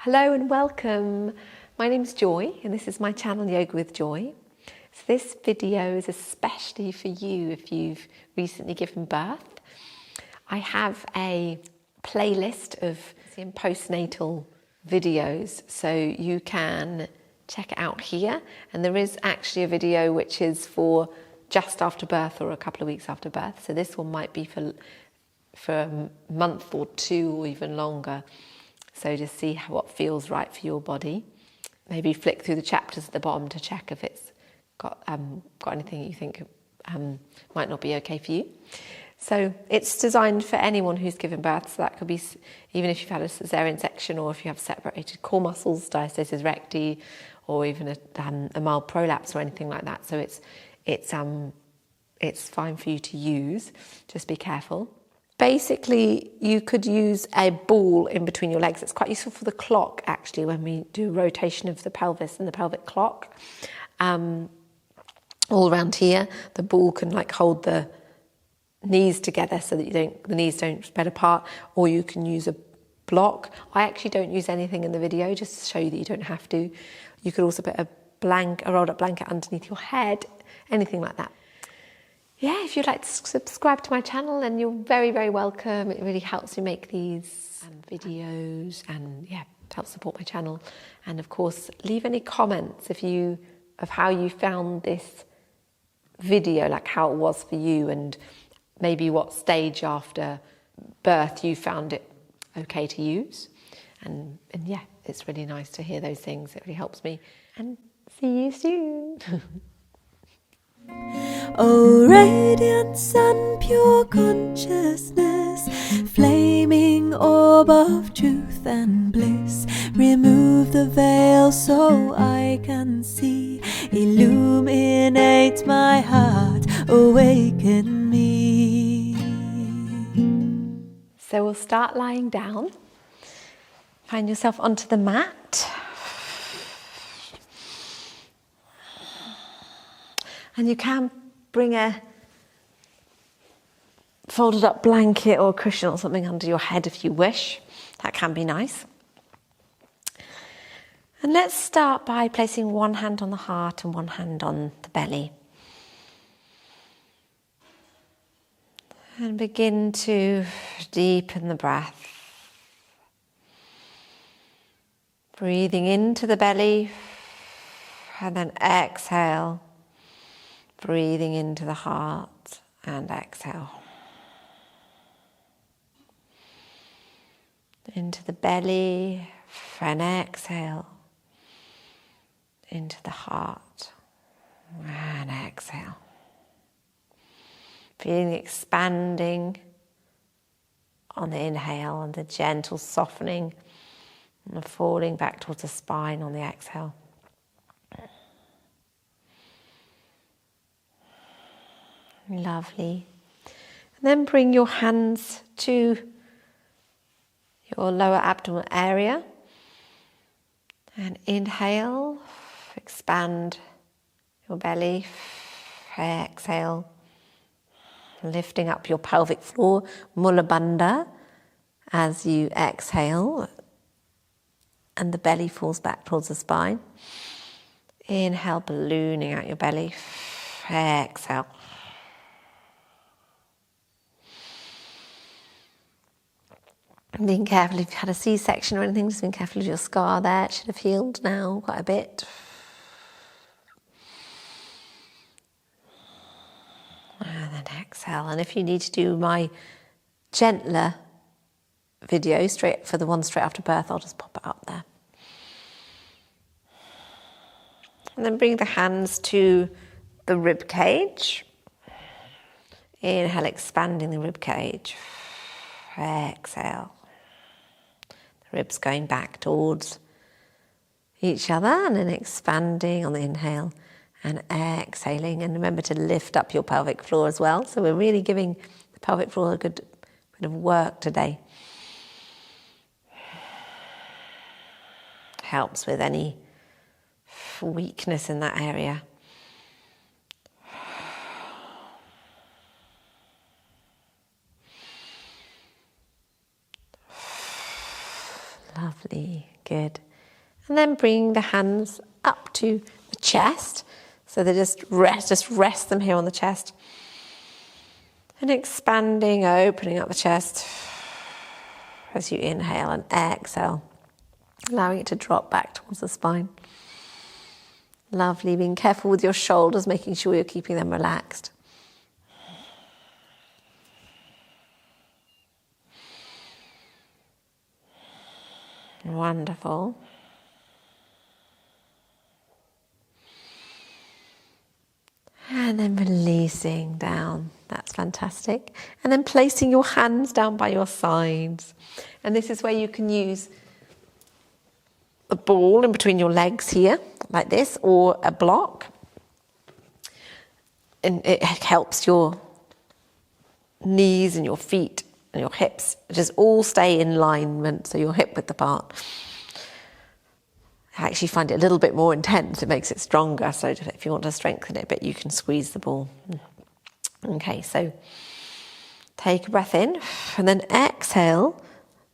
Hello and welcome. My name's Joy and this is my channel Yoga with Joy. So this video is especially for you if you've recently given birth. I have a playlist of postnatal videos, so you can check it out here. And there is actually a video which is for just after birth or a couple of weeks after birth. So this one might be for a month or two or even longer. So just see what feels right for your body. Maybe flick through the chapters at the bottom to check if it's got anything you think might not be okay for you. So it's designed for anyone who's given birth. So that could be even if you've had a cesarean section, or if you have separated core muscles, diastasis recti, or even a mild prolapse or anything like that. So it's fine for you to use. Just be careful. Basically, you could use a ball in between your legs. It's quite useful for the clock, actually, when we do rotation of the pelvis and the pelvic clock. All around here, the ball can hold the knees together so that the knees don't spread apart, or you can use a block. I actually don't use anything in the video, just to show you that you don't have to. You could also put a rolled up blanket underneath your head, anything like that. Yeah, if you'd like to subscribe to my channel, then you're very, very welcome. It really helps me make these videos and help support my channel. And of course, leave any comments of how you found this video, like how it was for you, and maybe what stage after birth you found it okay to use. And yeah, it's really nice to hear those things. It really helps me. And see you soon. Oh, radiant sun, pure consciousness, flaming orb of truth and bliss, remove the veil so I can see, illuminate my heart, awaken me. So we'll start lying down. Find yourself onto the mat. And you can bring a folded up blanket or cushion or something under your head if you wish. That can be nice. And let's start by placing one hand on the heart and one hand on the belly. And begin to deepen the breath. Breathing into the belly and then exhale. Breathing into the heart and exhale. Into the belly and exhale. Into the heart and exhale. Feeling the expanding on the inhale and the gentle softening and the falling back towards the spine on the exhale. Lovely. And then bring your hands to your lower abdominal area. And inhale, expand your belly. Exhale, lifting up your pelvic floor, Mula Bandha, as you exhale. And the belly falls back towards the spine. Inhale, ballooning out your belly. Exhale. Being careful if you had a C-section or anything, just being careful of your scar there. It should have healed now quite a bit. And then exhale. And if you need to do my gentler video for the one straight after birth, I'll just pop it up there. And then bring the hands to the rib cage. Inhale, expanding the rib cage. Exhale. Ribs going back towards each other, and then expanding on the inhale and exhaling. And remember to lift up your pelvic floor as well. So we're really giving the pelvic floor a good bit of work today. Helps with any weakness in that area. Lovely. Good. And then bring the hands up to the chest. So they just rest them here on the chest. And expanding, opening up the chest as you inhale and exhale, allowing it to drop back towards the spine. Lovely. Being careful with your shoulders, making sure you're keeping them relaxed. Wonderful. And then releasing down. That's fantastic. And then placing your hands down by your sides. And this is where you can use a ball in between your legs here, like this, or a block. And it helps your knees and your feet and your hips just all stay in alignment, so your hip width apart. I actually find it a little bit more intense. It makes it stronger. So if you want to strengthen it a bit, you can squeeze the ball. Okay, so take a breath in and then exhale,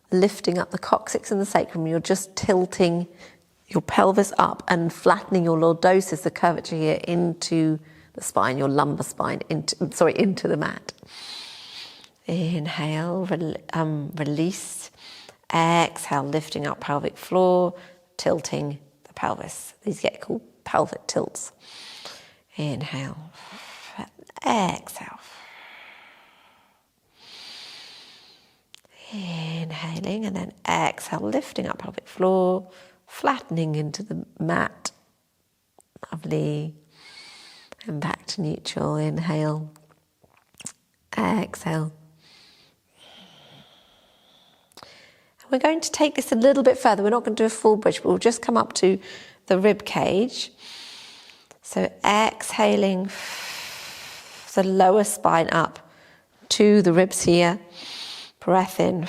lifting up the coccyx and the sacrum. You're just tilting your pelvis up and flattening your lordosis, the curvature here, into the spine, your lumbar spine, into the mat. Inhale, release. Exhale, lifting up pelvic floor, tilting the pelvis. These get called pelvic tilts. Inhale, exhale. Inhaling and then exhale, lifting up pelvic floor, flattening into the mat. Lovely. And back to neutral. Inhale, exhale. We're going to take this a little bit further. We're not going to do a full bridge, but we'll just come up to the rib cage. So exhaling the lower spine up to the ribs here. Breath in,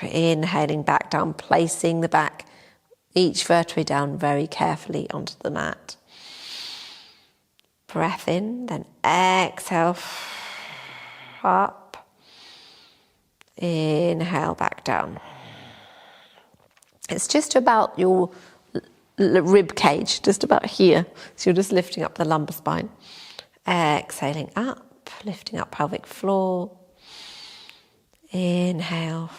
inhaling back down, placing the back, each vertebrae down very carefully onto the mat. Breath in, then exhale, up. Inhale, back down. It's just about your rib cage, just about here. So you're just lifting up the lumbar spine. Exhaling up, lifting up pelvic floor. Inhale,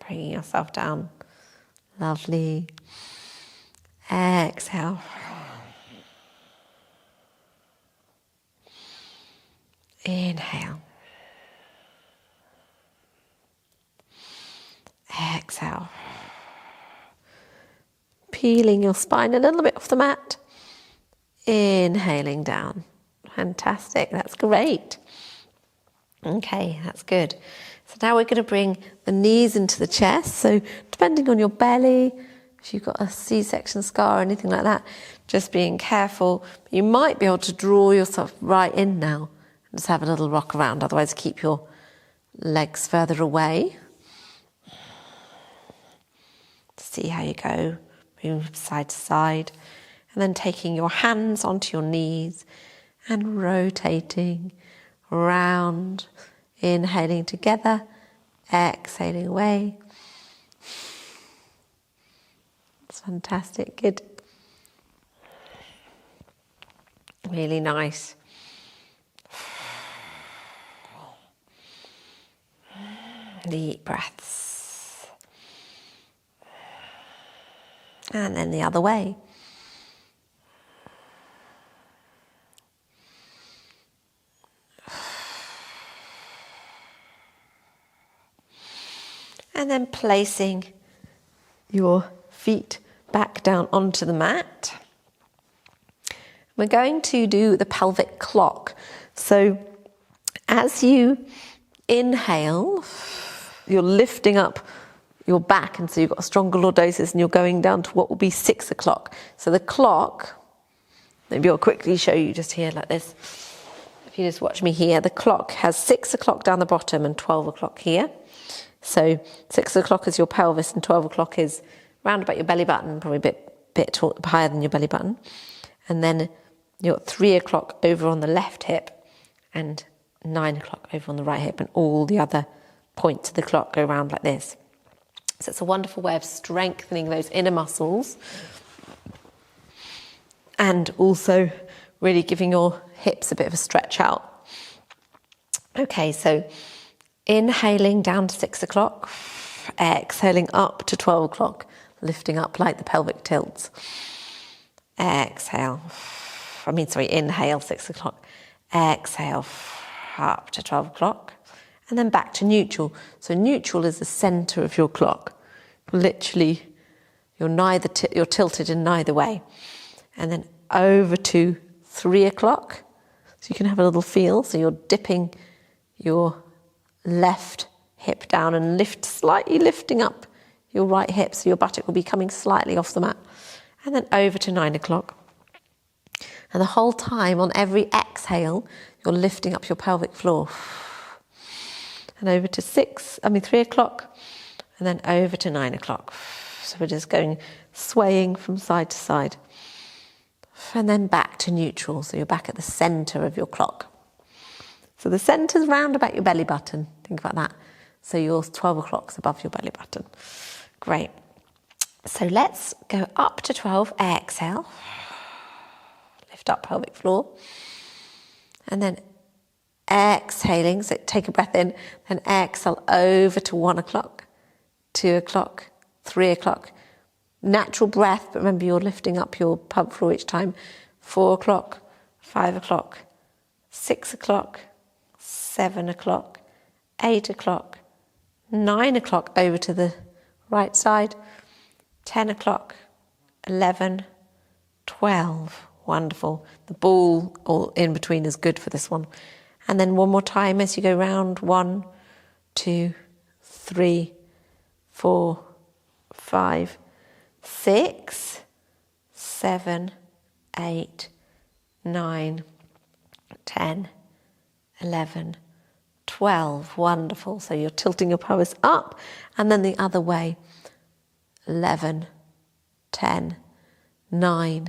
bringing yourself down. Lovely. Exhale. Inhale. Exhale. Peeling your spine a little bit off the mat. Inhaling down. Fantastic, that's great. Okay, that's good. So now we're going to bring the knees into the chest. So depending on your belly, if you've got a C-section scar or anything like that, just being careful. You might be able to draw yourself right in now and just have a little rock around. Otherwise, keep your legs further away. See how you go. Moving from side to side. And then taking your hands onto your knees and rotating round. Inhaling together, exhaling away. It's fantastic, good. Really nice. Deep breaths. And then the other way. And then placing your feet back down onto the mat. We're going to do the pelvic clock. So as you inhale, you're lifting up your back, and so you've got a stronger lordosis, and you're going down to what will be 6 o'clock. So the clock, maybe I'll quickly show you just here like this. If you just watch me here, the clock has 6 o'clock down the bottom and 12 o'clock here. So 6 o'clock is your pelvis and 12 o'clock is round about your belly button, probably a bit higher than your belly button. And then you're at 3 o'clock over on the left hip and 9 o'clock over on the right hip, and all the other points of the clock go round like this. So it's a wonderful way of strengthening those inner muscles and also really giving your hips a bit of a stretch out. Okay, so inhaling down to 6 o'clock, exhaling up to 12 o'clock, lifting up like the pelvic tilts. Inhale 6 o'clock, exhale up to 12 o'clock, and then back to neutral. So neutral is the center of your clock. Literally, you're tilted in neither way. And then over to 3 o'clock, so you can have a little feel. So you're dipping your left hip down and slightly lifting up your right hip, so your buttock will be coming slightly off the mat. And then over to 9 o'clock. And the whole time, on every exhale, you're lifting up your pelvic floor. And over to 3 o'clock, and then over to 9 o'clock. So we're just swaying from side to side. And then back to neutral, so you're back at the center of your clock. So the center's round about your belly button. Think about that. So your 12 o'clock's above your belly button. Great. So let's go up to 12, exhale. Lift up pelvic floor. And then exhaling, so take a breath in, then exhale over to 1 o'clock, 2 o'clock, 3 o'clock. Natural breath, but remember you're lifting up your pelvic floor each time. 4 o'clock, 5 o'clock, 6 o'clock, 7 o'clock, 8 o'clock, 9 o'clock over to the right side, 10 o'clock, 11, 12. Wonderful. The ball all in between is good for this one. And then one more time as you go round. 1, 2, 3, 4, 5, 6, 7, 8, 9, 10, 11, 12. Wonderful. So you're tilting your pelvis up and then the other way. 11, 10, 9,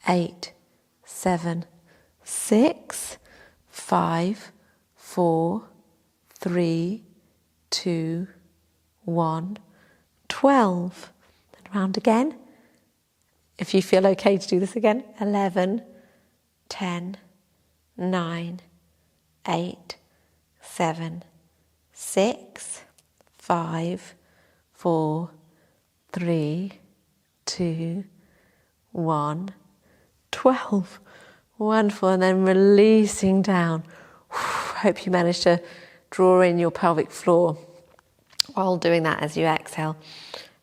8, 7, 6, 5, 4, 3, 2, 1, 12. And round again. If you feel okay to do this again. 11, 10, 9, 8, 7, 6, 5, 4, 3, 2, 1, 12. Wonderful. And then releasing down. Hope you managed to draw in your pelvic floor while doing that as you exhale.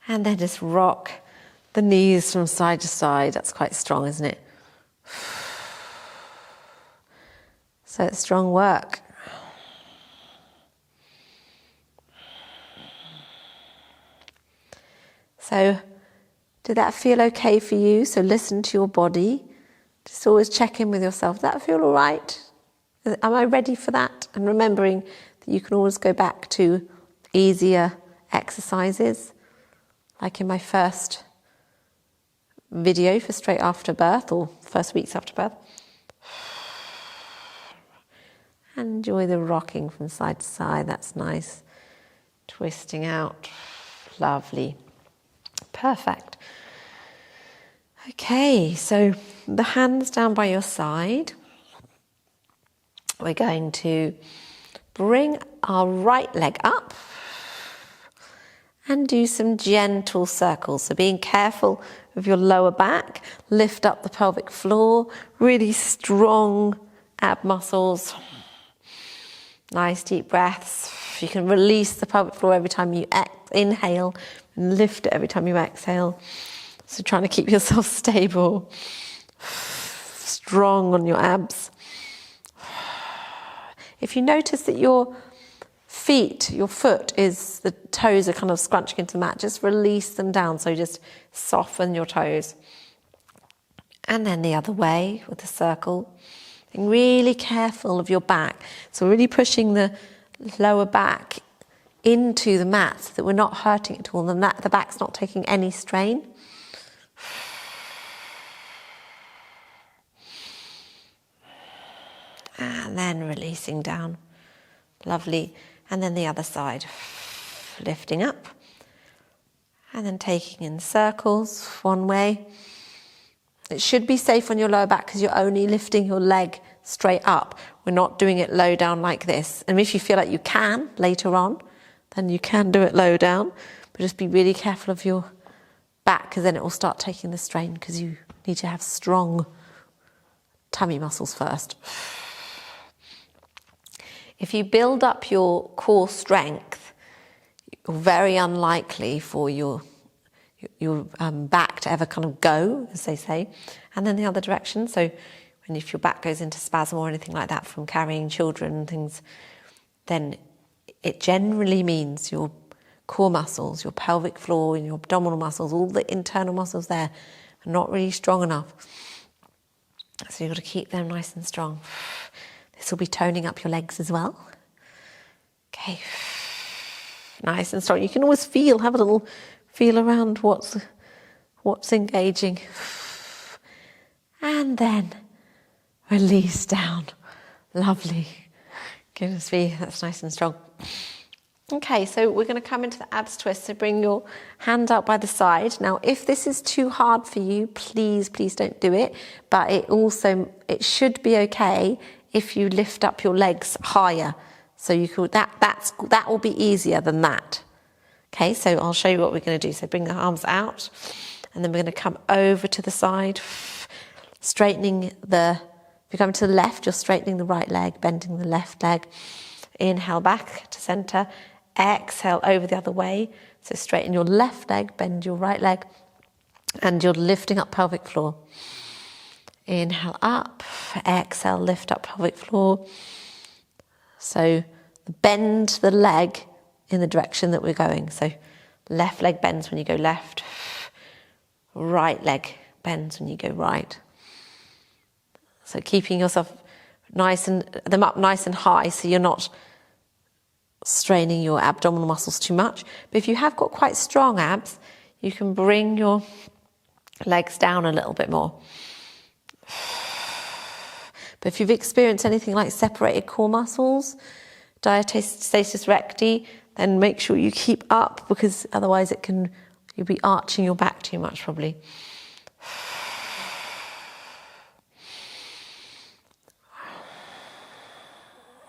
And then just rock the knees from side to side. That's quite strong, isn't it? So it's strong work. So did that feel okay for you? So listen to your body. Just always check in with yourself. Does that feel all right? Am I ready for that? And remembering that you can always go back to easier exercises. Like in my first video for straight after birth or first weeks after birth. Enjoy the rocking from side to side. That's nice. Twisting out. Lovely. Perfect. Okay, so the hands down by your side. We're going to bring our right leg up and do some gentle circles. So being careful of your lower back, lift up the pelvic floor, really strong ab muscles. Nice deep breaths. You can release the pelvic floor every time you inhale and lift it every time you exhale. So trying to keep yourself stable, strong on your abs. If you notice that your foot the toes are kind of scrunching into the mat, just release them down. So just soften your toes. And then the other way with the circle. Being really careful of your back. So really pushing the lower back into the mat so that we're not hurting it at all. And the back's not taking any strain. And then releasing down. Lovely. And then the other side. Lifting up. And then taking in circles one way. It should be safe on your lower back because you're only lifting your leg straight up. We're not doing it low down like this. And if you feel like you can later on, then you can do it low down. But just be really careful of your back because then it will start taking the strain because you need to have strong tummy muscles first. If you build up your core strength, you're very unlikely for your back to ever kind of go, as they say, and then the other direction. So if your back goes into spasm or anything like that from carrying children and things, then it generally means your core muscles, your pelvic floor and your abdominal muscles, all the internal muscles there are not really strong enough. So you've got to keep them nice and strong. This will be toning up your legs as well. Okay. Nice and strong. You can always have a little feel around what's engaging. And then release down. Lovely. Goodness me, that's nice and strong. Okay, so we're going to come into the abs twist. So bring your hand out by the side. Now, if this is too hard for you, please don't do it. But it should be okay if you lift up your legs higher. So you could that will be easier than that. Okay, so I'll show you what we're going to do. So bring the arms out, and then we're going to come over to the side, straightening if you come to the left, you're straightening the right leg, bending the left leg. Inhale back to center. Exhale over the other way. So straighten your left leg, bend your right leg, and you're lifting up pelvic floor. Inhale up, exhale, lift up pelvic floor. So bend the leg in the direction that we're going. So left leg bends when you go left, right leg bends when you go right. So keeping yourself them up nice and high so you're not straining your abdominal muscles too much. But if you have got quite strong abs, you can bring your legs down a little bit more. But if you've experienced anything like separated core muscles, diastasis recti, then make sure you keep up because otherwise you'll be arching your back too much probably.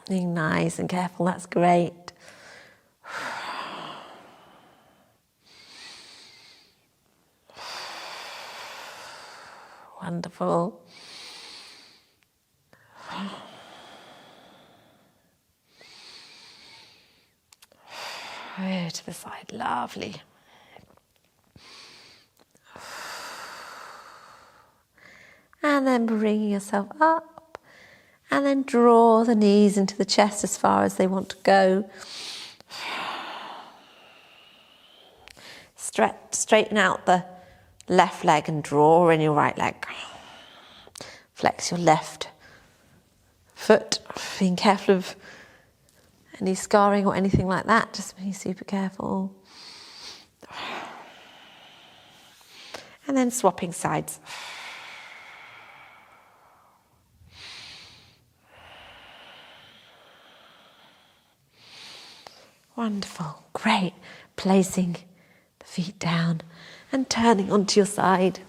Being nice and careful, that's great. Wonderful. Over to the side, lovely. And then bringing yourself up, and then draw the knees into the chest as far as they want to go. Straighten out the left leg and draw in your right leg. Flex your left foot, being careful of any scarring or anything like that, just be super careful. And then swapping sides. Wonderful, great. Placing the feet down and turning onto your side.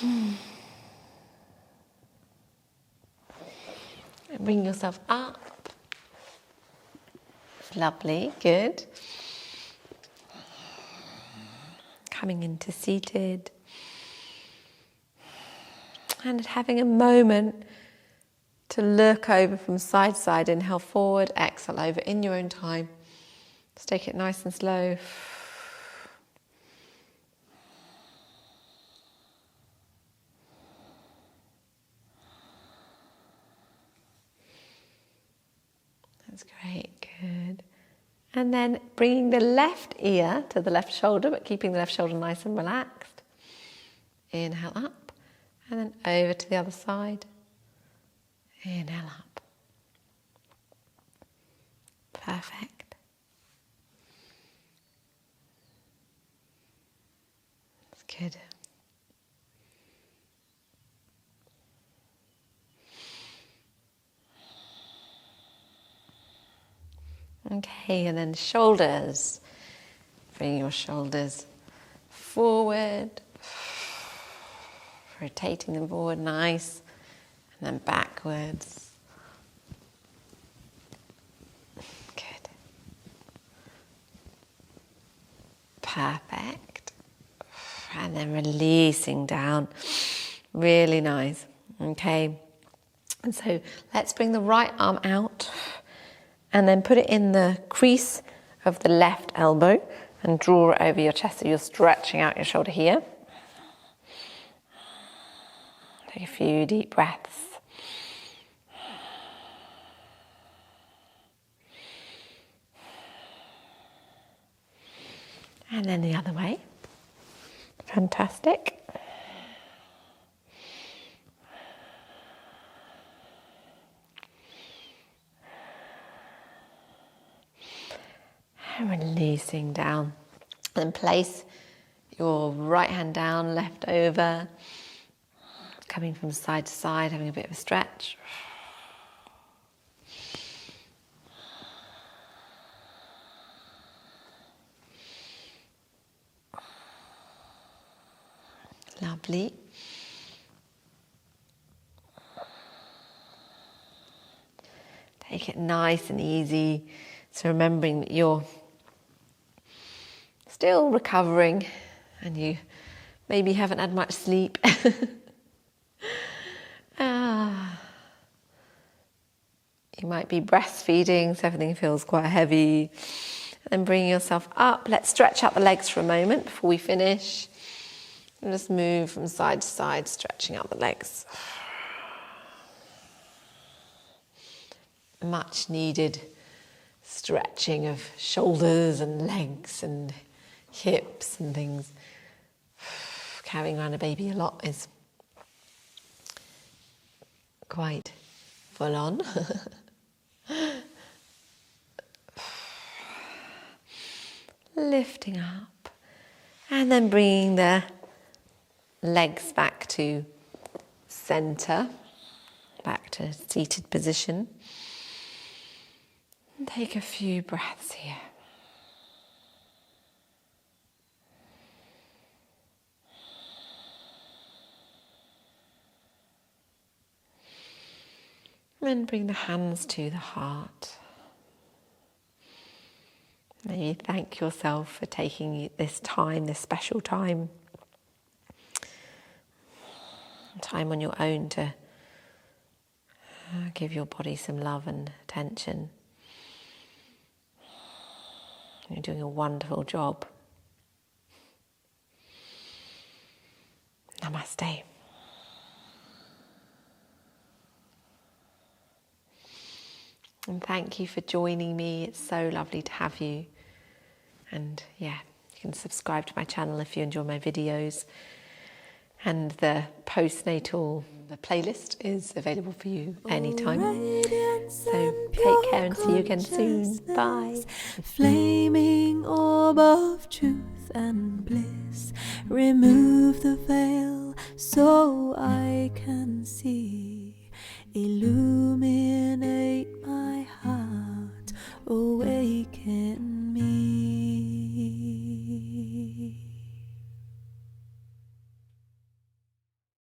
And bring yourself up. Lovely, good. Coming into seated. And having a moment to look over from side to side. Inhale forward, exhale over in your own time. Just take it nice and slow. That's great, good. And then bringing the left ear to the left shoulder, but keeping the left shoulder nice and relaxed. Inhale up, and then over to the other side. Inhale up. Perfect. That's good. Okay, and then shoulders. Bring your shoulders forward, rotating them forward, nice, and then backwards. Good. Perfect. And then releasing down. Really nice. Okay. And so let's bring the right arm out and then put it in the crease of the left elbow and draw it over your chest so you're stretching out your shoulder here. Take a few deep breaths. And then the other way. Fantastic. And releasing down. And place your right hand down, left over. Coming from side to side, having a bit of a stretch. Lovely. Take it nice and easy. So remembering that you're still recovering and you maybe haven't had much sleep. You might be breastfeeding, so everything feels quite heavy. And bringing yourself up. Let's stretch out the legs for a moment before we finish. And just move from side to side, stretching out the legs. Much needed stretching of shoulders and legs and hips and things. Carrying around a baby a lot is quite full on. Lifting up and then bringing the legs back to center, back to seated position. And take a few breaths here. And bring the hands to the heart. Maybe thank yourself for taking this time, this special time on your own to give your body some love and attention. You're doing a wonderful job. Namaste. And thank you for joining me. It's so lovely to have you. And yeah, you can subscribe to my channel if you enjoy my videos. And the postnatal, the playlist is available for you anytime. So take care and see you again soon. Bye. Flaming orb of truth and bliss, remove the veil so I can see.